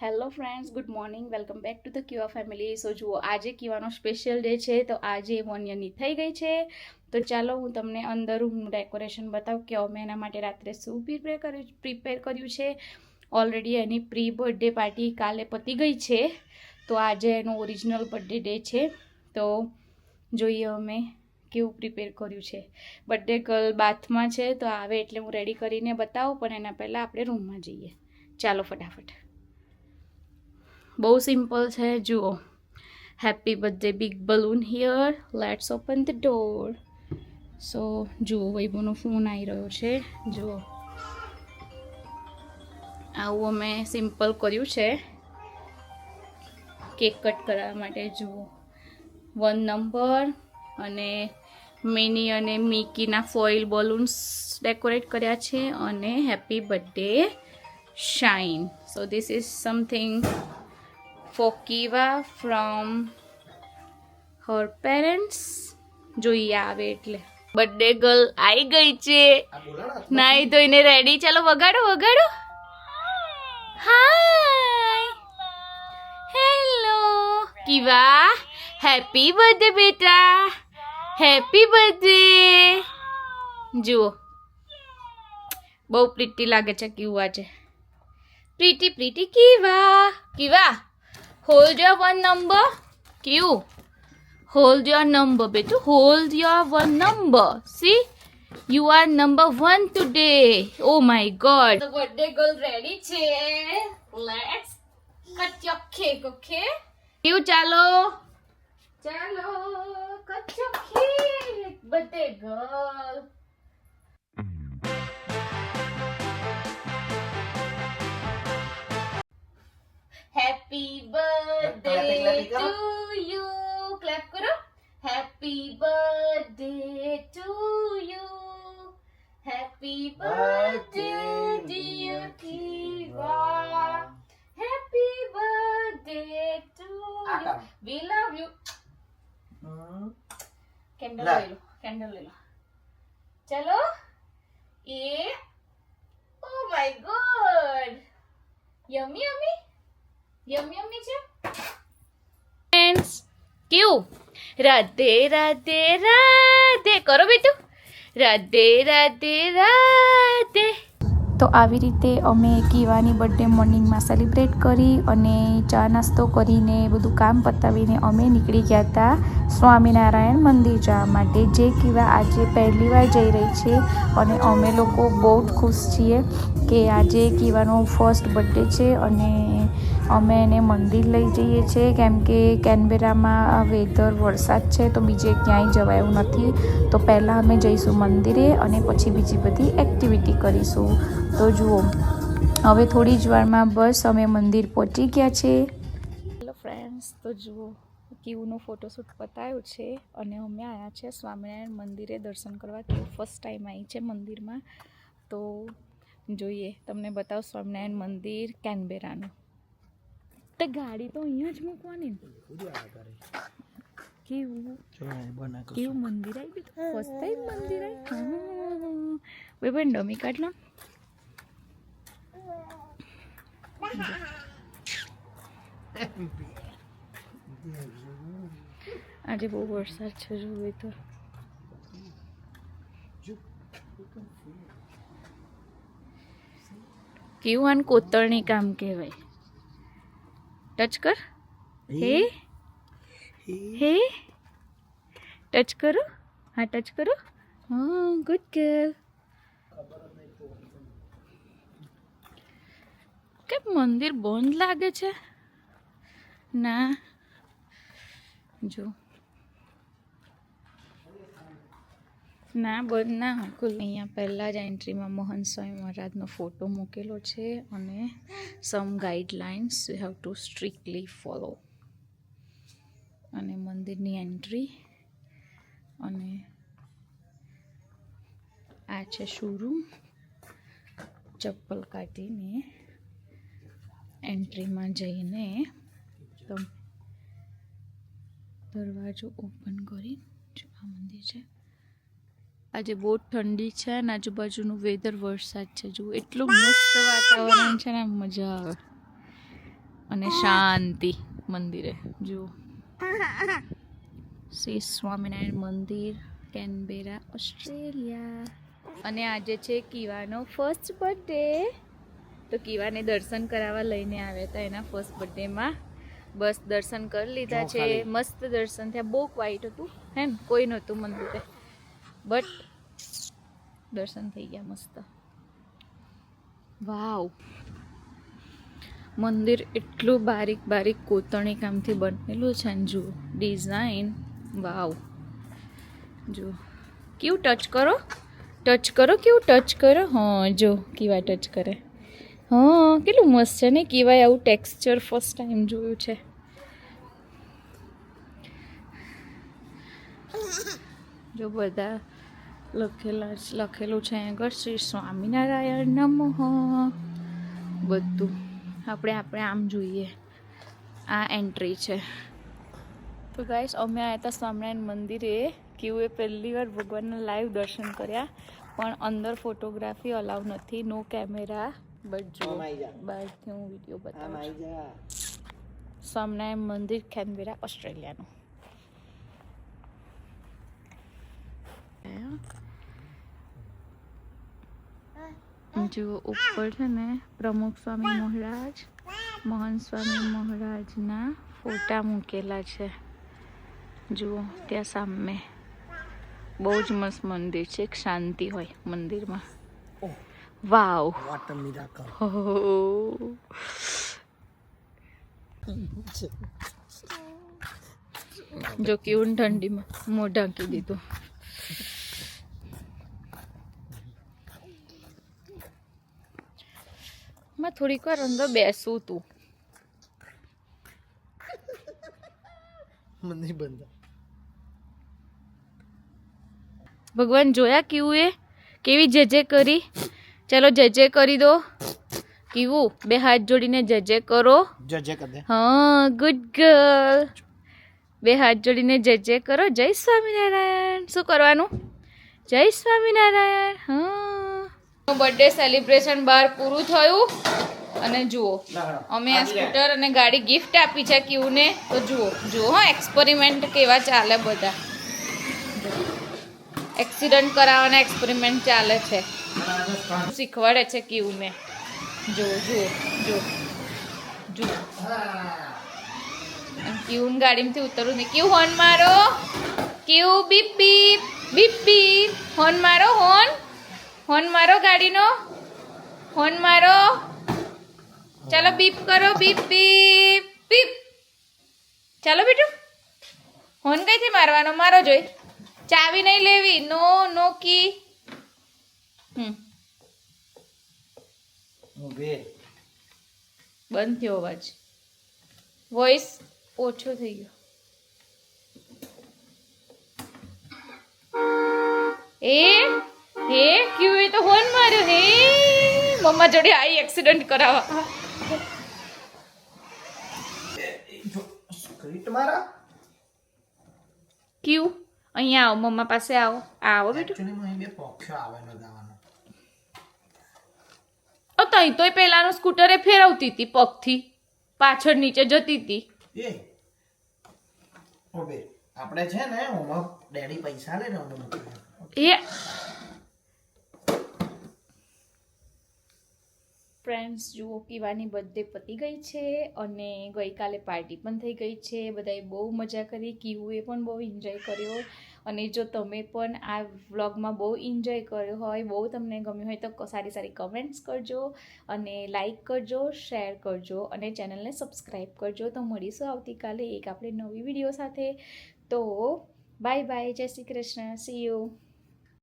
Hello friends, good morning. Welcome back to the ક્યુઆ family. So જુઓ, આજે કીવાનો special day છે, તો આજે 1 યરની થઈ ગઈ છે. તો ચાલો હું તમને અંદર રૂમનું ડેકોરેશન બતાવું કે અમે એના માટે રાત્રે શું પ્રિપેર કર્યું છે. ઓલરેડી એની પ્રી બર્થડે પાર્ટી કાલે પતી ગઈ છે, તો આજે એનો ઓરિજિનલ બર્થડે ડે છે. તો જોઈએ અમે કેવું પ્રિપેર કર્યું છે. બર્થડે ગર્લ બાથમાં છે, તો આવે એટલે હું રેડી કરીને બતાવું, પણ એના પહેલાં આપણે રૂમમાં જઈએ. ચાલો ફટાફટ. બહુ સિમ્પલ છે. જુઓ, happy birthday big balloon here. Let's open the door. So જુઓ, વૈભવનો ફોન આવી રહ્યો છે. જુઓ, આવું અમે સિમ્પલ કર્યું છે કેક કટ કરવા માટે. જુઓ, 1 નંબર અને મિની અને મિકીના ફોઇલ બલૂન્સ ડેકોરેટ કર્યા છે અને happy birthday shine. So this is something for Kiva from her parents. જોઈએ આવે એટલે બર્થડે ગર્લ આવી ગઈ છે. નાઈ ધોઈને રેડી. ચાલો વગાડો વગાડો. Hi, hello Kiva. Happy birthday બેટા, હેપી બર્થડે. જુઓ, બહુ પ્રીટી લાગે છે કિવા આજે. Pretty pretty Kiva. Kiva, hold your 1 number. Q, hold your number betu. Hold your 1 number. See, you are number 1 today. Oh my god. The birthday girl ready che. Let's cut your cake, okay? Q, chalo chalo cut your cake. Birthday girl. Happy birthday to you. Clap karo. Happy birthday to you. Happy birthday dear Kiva. Happy birthday to you. We love you. Candle ले लो, candle ले लो. चलो. ये. Oh my god. Yummy yummy. યમી યમી છે. Friends, કેવું? રાધે રાધે રાધે કરો બેટું. રાધે રાધે રાધે. તો આવી રીતે અમે કીવાની બર્થડે મોર્નિંગમાં સેલિબ્રેટ કરી અને ચા નાસ્તો કરીને બધું કામ પતાવીને અમે નીકળી ગયા હતા સ્વામિનારાયણ મંદિર જવા માટે, જે કીવા આજે પહેલી વાર જઈ રહી છે. અને અમે લોકો બહુ જ ખુશ છીએ કે આજે કીવાનો ફર્સ્ટ બર્થડે છે અને અમે એને મંદિર લઈ જઈએ છીએ, કેમ કે કેનબેરામાં વેધર વરસાદ છે, તો બીજે ક્યાંય જવાય એવું નથી. તો પહેલાં અમે જઈશું મંદિરે અને પછી બીજી બધી એક્ટિવિટી કરીશું. તો જુઓ, હવે થોડી જ વારમાં બસ અમે મંદિર પહોંચી ગયા છે. હેલો ફ્રેન્ડ્સ, તો જુઓ, કીવનો ફોટોશૂટ પતાવ્યો છે અને અમે આવ્યા છે સ્વામિનારાયણ મંદિરે દર્શન કરવા. કે ફર્સ્ટ ટાઈમ આવી છે મંદિરમાં. તો જોઈએ, તમને બતાવો સ્વામિનારાયણ મંદિર કેનબેરાનું. તો ગાડી તો અહીંયા જ મૂકવાની. કેવું કેવું મંદિર આવી ગયું. ફર્સ્ટ ટાઈમ મંદિર આવી. ભાઈ પણ ડમી કાઢલો. આજે બહુ વરસાદ છે. જોવે તો કેવું આને કોતરણી કામ કહેવાય. ટચ કર. હે હે ટચ કરો. હા ટચ કરો. હા, ગુડ ગર્લ. કેમ મંદિર બંધ લાગે છે? ના, જો ના બંધ ના હોય. અહીંયા પહેલાં જ એન્ટ્રીમાં મહંત સ્વામી મહારાજનો ફોટો મૂકેલો છે અને some guidelines you have to strictly follow. અને મંદિરની એન્ટ્રી અને આ છે શોરૂમ. ચપ્પલ કાઢીને એન્ટ્રીમાં જઈને તમે દરવાજો ઓપન કરી. આ મંદિર છે. આજે બહુ ઠંડી છે અને આજુબાજુનું વેધર વરસાદ છે. જુઓ, એટલું મસ્ત વાતાવરણ છે ને, મજા આવે. અને શાંતિ મંદિરે. જુઓ શ્રી સ્વામિનારાયણ મંદિર, કેનબેરા, ઓસ્ટ્રેલિયા. અને આજે છે કીવાનો ફર્સ્ટ બર્થડે, તો કીવાને દર્શન કરાવવા લઈને આવ્યા હતા એના ફર્સ્ટ બર્થડેમાં. બસ દર્શન કરી લીધા છે, મસ્ત દર્શન થયા. બહુ ક્વાઇટ હતું હે ને, કોઈ નહોતું મંદિરે, બટ દર્શન થઈ ગયા મસ્ત. વાવ, મંદિર એટલું બારીક બારીક કોતરણી કામથી બનેલું છે ને. જુઓ ડિઝાઇન, વાવ. જુઓ કેવું, ટચ કરો, ટચ કરો, કેવું ટચ કરો. હા જો કેવા ટચ કરે. હા કેટલું મસ્ત છે ને. કેવાય આવું ટેક્સચર ફર્સ્ટ ટાઈમ જોયું છે. જો બધા લખેલું છે આગળ શ્રી સ્વામિનારાયણ નમઃ બધું. આપણે આમ જોઈએ, આ એન્ટ્રી છે. તો ગાઈસ અમે આવ્યા હતા સ્વામિનારાયણ મંદિરે. કેવું એ પહેલી વાર ભગવાનના લાઈવ દર્શન કર્યા, પણ અંદર ફોટોગ્રાફી અલાઉ નથી, નો કેમેરા. બટ જો બહારથી હું વિડીયો બતાવું છું. સ્વામિનારાયણ મંદિર, કેનબેરા, ઓસ્ટ્રેલિયાનું. જો ઉપર છે ને પ્રમુખ સ્વામી મહારાજ, મહંત સ્વામી મહારાજના ફોટા મૂકેલા છે. જુઓ ત્યાં સામે બહુ જ મસ્ત મંદિર છે. એક શાંતિ હોય મંદિરમાં. વાવ, જો કેવું ઠંડીમાં મોં ઢાંકી દીધું. મેં થોડીક વાર અંદર બેસું તું. મંદિર બંધ. ભગવાન જોયા કેવું એ કેવી જજે કરી. ચાલો જજે કરી દો. કેવું બે હાથ જોડીને જજે કરો. જજે કર દે. હા ગુડ ગર્લ. બે હાથ જોડીને જજે કરો. જય સ્વામિનારાયણ. શું કરવાનું? જય સ્વામિનારાયણ. હા, બર્થડે સેલિબ્રેશન બહાર પૂરું થયું. અને જુઓ અમે આ સ્કૂટર અને ગાડી ગિફ્ટ આપી છે ક્યુને. તો જુઓ હા એક્સપેરિમેન્ટ કેવા ચાલે બધા. એક્સિડન્ટ કરાવવાના એક્સપેરિમેન્ટ ચાલે છે, શીખવાડે છે ક્યુને. જુઓ ક્યુન ગાડીમાંથી ઉતરવું નહીં. ક્યુ હોર્ન મારો. ક્યુ beep beep beep beep. Horn મારો, હોર્ન મારો ગાડીનો. હોર્ન મારો. ચાલો બીપ કરો. Beep beep beep. ચાલો બેટું, હોર્ન કઈથી મારવાનો? મારો જોઈ. ચાવી નહીં લેવી. નો કી. બંધ થયો અવાજ. વોઇસ ઓછો થઈ ગયો. હે ક્યુ એ તો હોર્ન માર્યો. હે મમ્મા જોડે આઈ એક્સિડન્ટ કરાવવા. ક્યુ અહીંયા આવો, મમ્મા પાસે આવો. આવો બેટું. તઈ તોય પેલાનું સ્કૂટરે ફેરવતી હતી પગથી, પાછળ નીચે જતી હતી. આપણે છે ને ડેડી પૈસા લે ને એ. ફ્રેન્ડ્સ જુઓ કીવાની બર્થડે પતી ગઈ છે અને ગઈકાલે પાર્ટી પણ થઈ ગઈ છે. બધાએ બહુ મજા કરી. કીવુએ પણ બહુ એન્જોય કર્યો. અને જો તમે પણ આ વ્લોગમાં બહુ એન્જોય કર્યો હોય, બહુ તમને ગમ્યું હોય તો સારી સારી કમેન્ટ્સ કરજો અને લાઈક કરજો, શેર કરજો અને ચેનલને સબસ્ક્રાઈબ કરજો. તો મળીશું આવતીકાલે એક આપણે નવી વિડીયો સાથે. તો બાય બાય, જય શ્રી કૃષ્ણ, સી યુ.